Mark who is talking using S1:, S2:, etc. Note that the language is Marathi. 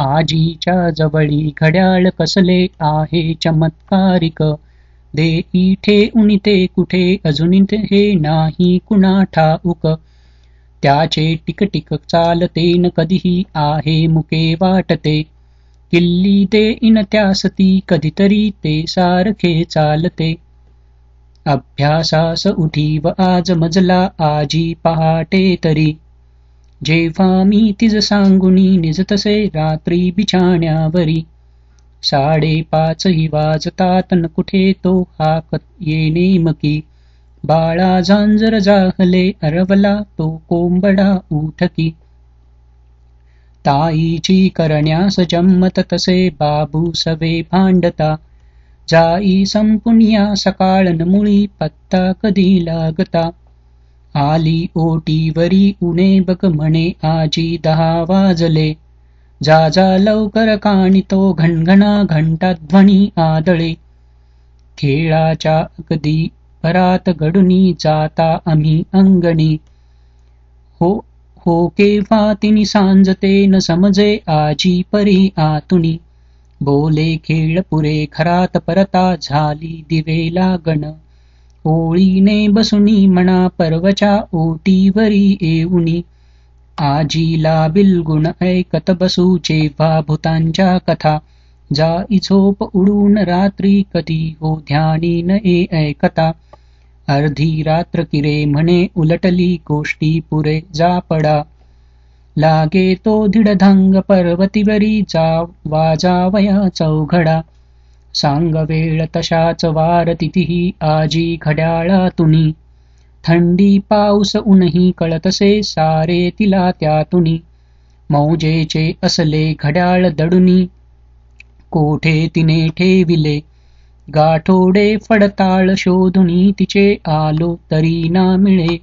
S1: आजीच्या जवळी घड्याळ कसले आहे चमत्कारिक, दे इथे उनिते कुठे अजून हे नाही कुणा ठाऊक. त्याचे टिकटिक चालते न कधीही आहे मुके वाटते, किल्ली देईन त्यासती कधीतरी ते सारखे चालते. अभ्यासास उठी व आज मजला आजी पहाटे तरी, जेव्हा मी तिज सांगुनी निजतसे रात्री बिछाण्यावरी. 5:30 ही वाजतात न कुठे तो हाक येणे मकी, बाळा झांजर जाहले अरवला तो कोंबडा उठकी. ताईची करण्यास जम्मत तसे बाबू सवे भांडता, जाई संपुनिया सकाळ न मुळी पत्ता कधी लागता. आली ओटीवरी उणे बघ म्हणे आजी 10 वाजले, जा जा लवकर कानितो घणघणा घंटा ध्वनी आदळे. खेळाच्या अगदी भरात घडुनी जाता आम्ही अंगणी, हो केव्हा तिनी सांजते न समजे आजी परी आतुनी. बोले खेळ पुरे घरात परता झाली दिवे लागण, ओळीने बसुनी म्हणा पर्वच्या ओटीवरी येऊनी. आजीला बिलगुण ऐकत बसू जेव्हा भूतांच्या कथा, जाई झोप उडून रात्री कधी हो ध्यानी न ऐकता. अर्धी रात्र किरे म्हणे उलटली गोष्टी पुरे जापडा, लागे तो धिडधांग पर्वतीवरी वाजावया चौघडा. सांग वेळ तशाच वार तिथीही आजी घड्याळातुनी, थंडी पाऊस ऊनही कळतसे सारे तिला त्यातुनी. मौजेचे असले घड्याळ दडुनी, कोठे तिने ठेविले, गाठोडे फडताळ शोधुनी तिचे आलो तरी ना मिळे.